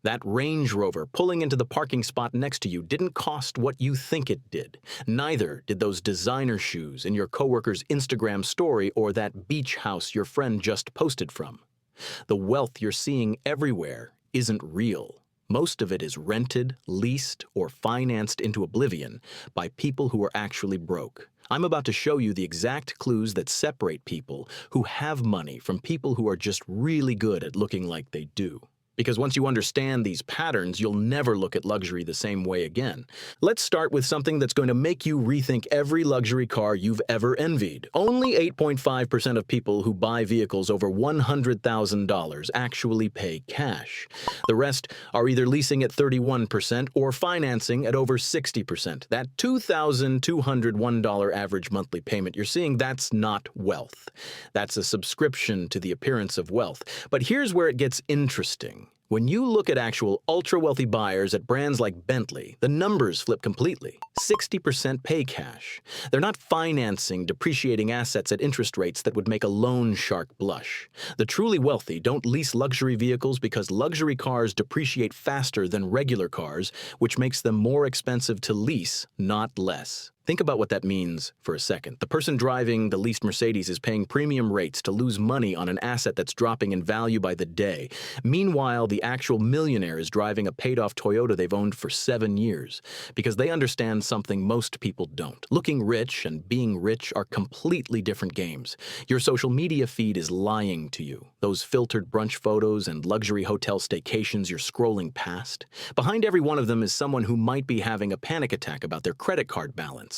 That Range Rover pulling into the parking spot next to you didn't cost what you think it did. Neither did those designer shoes in your coworker's Instagram story or that beach house your friend just posted from. The wealth you're seeing everywhere isn't real. Most of it is rented, leased, or financed into oblivion by people who are actually broke. I'm about to show you the exact clues that separate people who have money from people who are just really good at looking like they do. Because once you understand these patterns, you'll never look at luxury the same way again. Let's start with something that's going to make you rethink every luxury car you've ever envied. Only 8.5% of people who buy vehicles over $100,000 actually pay cash. The rest are either leasing at 31% or financing at over 60%. That $2,201 average monthly payment you're seeing, that's not wealth. That's a subscription to the appearance of wealth. But here's where it gets interesting. When you look at actual ultra-wealthy buyers at brands like Bentley, the numbers flip completely. 60% pay cash. They're not financing depreciating assets at interest rates that would make a loan shark blush. The truly wealthy don't lease luxury vehicles because luxury cars depreciate faster than regular cars, which makes them more expensive to lease, not less. Think about what that means for a second. The person driving the leased Mercedes is paying premium rates to lose money on an asset that's dropping in value by the day. Meanwhile, the actual millionaire is driving a paid-off Toyota they've owned for 7 years because they understand something most people don't. Looking rich and being rich are completely different games. Your social media feed is lying to you. Those filtered brunch photos and luxury hotel staycations you're scrolling past. Behind every one of them is someone who might be having a panic attack about their credit card balance.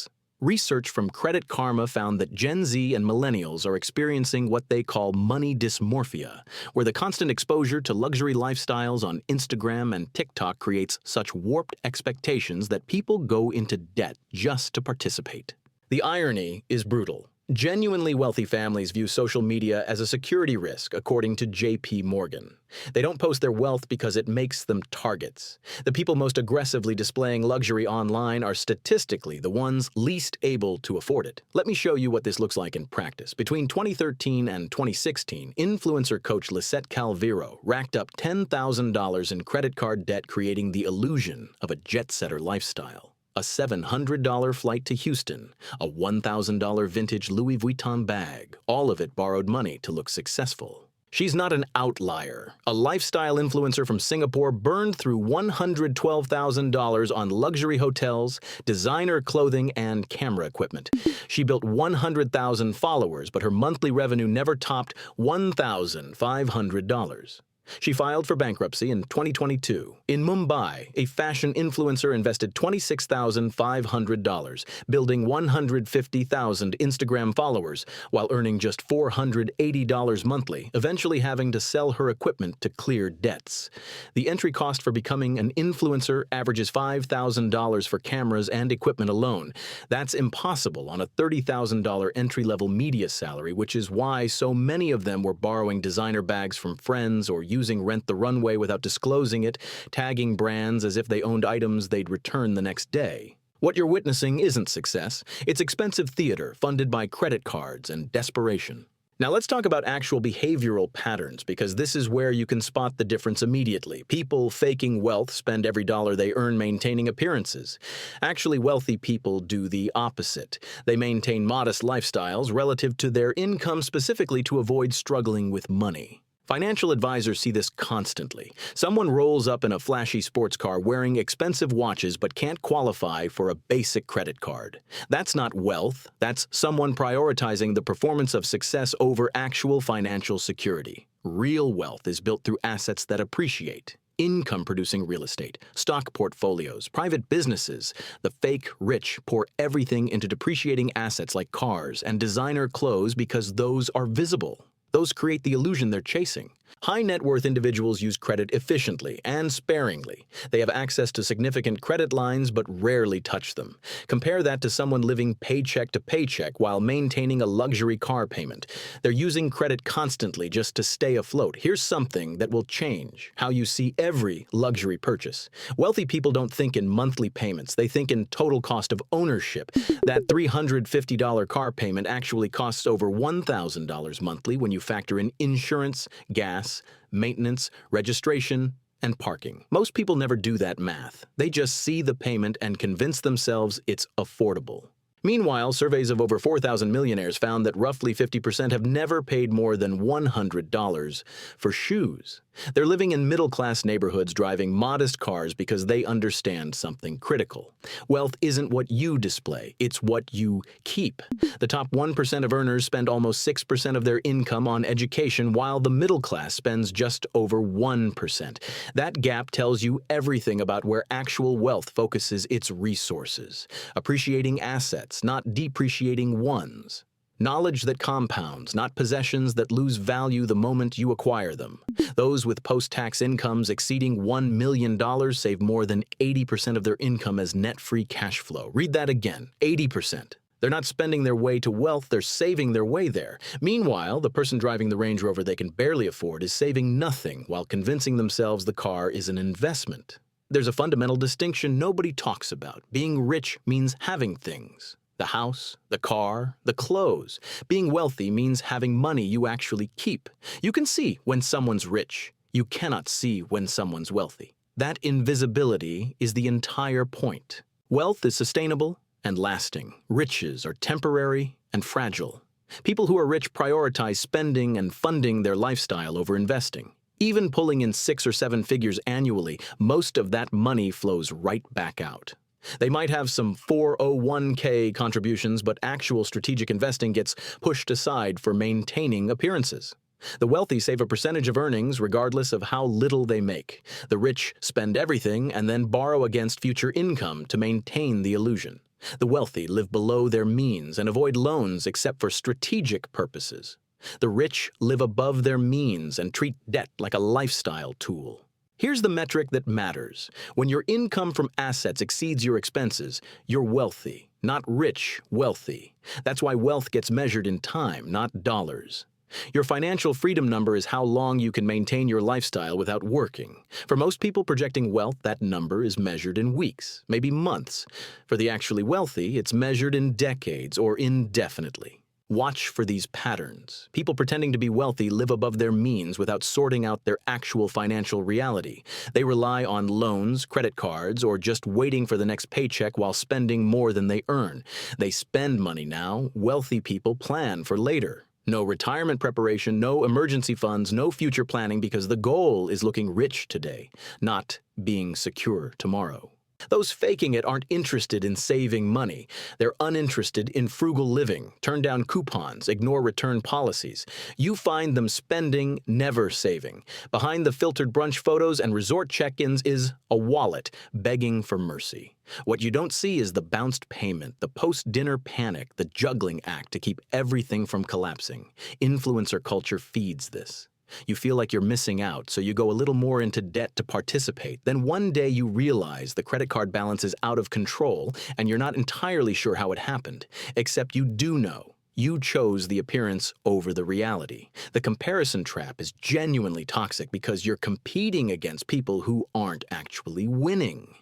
Research from Credit Karma found that Gen Z and millennials are experiencing what they call money dysmorphia, where the constant exposure to luxury lifestyles on Instagram and TikTok creates such warped expectations that people go into debt just to participate. The irony is brutal. Genuinely wealthy families view social media as a security risk, according to J.P. Morgan. They don't post their wealth because it makes them targets. The people most aggressively displaying luxury online are statistically the ones least able to afford it. Let me show you what this looks like in practice. Between 2013 and 2016, influencer coach Lisette Calvero racked up $10,000 in credit card debt, creating the illusion of a jet-setter lifestyle. A $700 flight to Houston, a $1,000 vintage Louis Vuitton bag, all of it borrowed money to look successful. She's not an outlier. A lifestyle influencer from Singapore burned through $112,000 on luxury hotels, designer clothing, and camera equipment. She built 100,000 followers, but her monthly revenue never topped $1,500. She filed for bankruptcy in 2022. In Mumbai, a fashion influencer invested $26,500, building 150,000 Instagram followers, while earning just $480 monthly, eventually having to sell her equipment to clear debts. The entry cost for becoming an influencer averages $5,000 for cameras and equipment alone. That's impossible on a $30,000 entry-level media salary, which is why so many of them were borrowing designer bags from friends or using Rent the Runway without disclosing it, tagging brands as if they owned items they'd return the next day. What you're witnessing isn't success. It's expensive theater funded by credit cards and desperation. Now let's talk about actual behavioral patterns, because this is where you can spot the difference immediately. People faking wealth spend every dollar they earn maintaining appearances. Actually wealthy people do the opposite. They maintain modest lifestyles relative to their income, specifically to avoid struggling with money. Financial advisors see this constantly. Someone rolls up in a flashy sports car wearing expensive watches but can't qualify for a basic credit card. That's not wealth. That's someone prioritizing the performance of success over actual financial security. Real wealth is built through assets that appreciate. Income-producing real estate, stock portfolios, private businesses. The fake rich pour everything into depreciating assets like cars and designer clothes because those are visible. Those create the illusion they're chasing. High net worth individuals use credit efficiently and sparingly. They have access to significant credit lines but rarely touch them. Compare that to someone living paycheck to paycheck while maintaining a luxury car payment. They're using credit constantly just to stay afloat. Here's something that will change how you see every luxury purchase. Wealthy people don't think in monthly payments. They think in total cost of ownership. That $350 car payment actually costs over $1,000 monthly when you factor in insurance, gas, maintenance, registration, and parking. Most people never do that math. They just see the payment and convince themselves it's affordable. Meanwhile, surveys of over 4,000 millionaires found that roughly 50% have never paid more than $100 for shoes. They're living in middle-class neighborhoods driving modest cars because they understand something critical. Wealth isn't what you display, it's what you keep. The top 1% of earners spend almost 6% of their income on education, while the middle class spends just over 1%. That gap tells you everything about where actual wealth focuses its resources. Appreciating assets, not depreciating ones. Knowledge that compounds, not possessions that lose value the moment you acquire them. Those with post-tax incomes exceeding $1 million save more than 80% of their income as net free cash flow. Read that again, 80%. They're not spending their way to wealth, they're saving their way there. Meanwhile, the person driving the Range Rover they can barely afford is saving nothing while convincing themselves the car is an investment. There's a fundamental distinction nobody talks about. Being rich means having things. The house, the car, the clothes. Being wealthy means having money you actually keep. You can see when someone's rich. You cannot see when someone's wealthy. That invisibility is the entire point. Wealth is sustainable and lasting. Riches are temporary and fragile. People who are rich prioritize spending and funding their lifestyle over investing. Even pulling in 6 or 7 figures annually, most of that money flows right back out. They might have some 401k contributions, but actual strategic investing gets pushed aside for maintaining appearances. The wealthy save a percentage of earnings regardless of how little they make. The rich spend everything and then borrow against future income to maintain the illusion. The wealthy live below their means and avoid loans except for strategic purposes. The rich live above their means and treat debt like a lifestyle tool. Here's the metric that matters. When your income from assets exceeds your expenses, you're wealthy, not rich wealthy. That's why wealth gets measured in time, not dollars. Your financial freedom number is how long you can maintain your lifestyle without working. For most people projecting wealth, that number is measured in weeks, maybe months. For the actually wealthy, it's measured in decades or indefinitely. Watch for these patterns. People pretending to be wealthy live above their means without sorting out their actual financial reality. They rely on loans, credit cards, or just waiting for the next paycheck while spending more than they earn. They spend money now. Wealthy people plan for later. No retirement preparation, no emergency funds, no future planning because the goal is looking rich today, not being secure tomorrow. Those faking it aren't interested in saving money. They're uninterested in frugal living, turn down coupons, ignore return policies. You find them spending, never saving. Behind the filtered brunch photos and resort check-ins is a wallet begging for mercy. What you don't see is the bounced payment, the post-dinner panic, the juggling act to keep everything from collapsing. Influencer culture feeds this. You feel like you're missing out, so you go a little more into debt to participate. Then one day you realize the credit card balance is out of control and you're not entirely sure how it happened. Except you do know. You chose the appearance over the reality. The comparison trap is genuinely toxic because you're competing against people who aren't actually winning.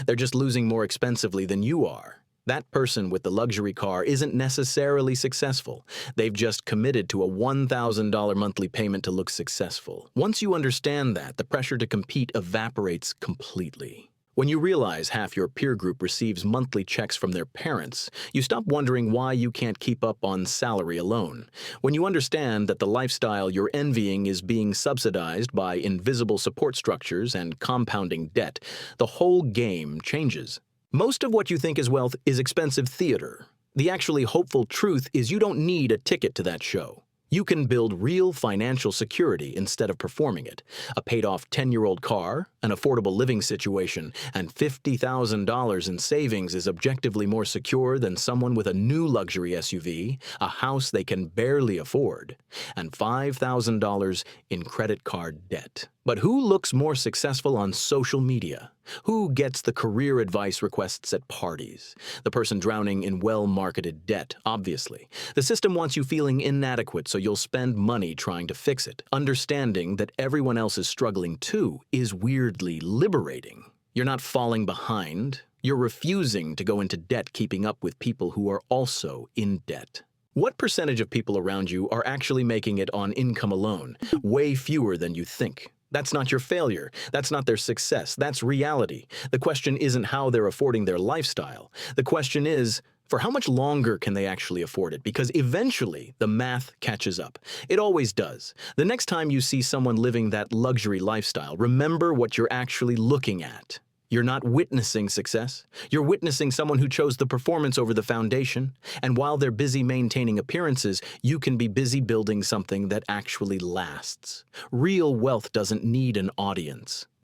They're just losing more expensively than you are. That person with the luxury car isn't necessarily successful. They've just committed to a $1,000 monthly payment to look successful. Once you understand that, the pressure to compete evaporates completely. When you realize half your peer group receives monthly checks from their parents, you stop wondering why you can't keep up on salary alone. When you understand that the lifestyle you're envying is being subsidized by invisible support structures and compounding debt, the whole game changes. Most of what you think is wealth is expensive theater. The actually hopeful truth is you don't need a ticket to that show. You can build real financial security instead of performing it. A paid-off 10-year-old car, an affordable living situation, and $50,000 in savings is objectively more secure than someone with a new luxury SUV, a house they can barely afford, and $5,000 in credit card debt. But who looks more successful on social media? Who gets the career advice requests at parties? The person drowning in well-marketed debt, obviously. The system wants you feeling inadequate, so you'll spend money trying to fix it. Understanding that everyone else is struggling too is weirdly liberating. You're not falling behind. You're refusing to go into debt keeping up with people who are also in debt. What percentage of people around you are actually making it on income alone? Way fewer than you think. That's not your failure. That's not their success. That's reality. The question isn't how they're affording their lifestyle. The question is, for how much longer can they actually afford it? Because eventually, the math catches up. It always does. The next time you see someone living that luxury lifestyle, remember what you're actually looking at. You're not witnessing success. You're witnessing someone who chose the performance over the foundation. And while they're busy maintaining appearances, you can be busy building something that actually lasts. Real wealth doesn't need an audience.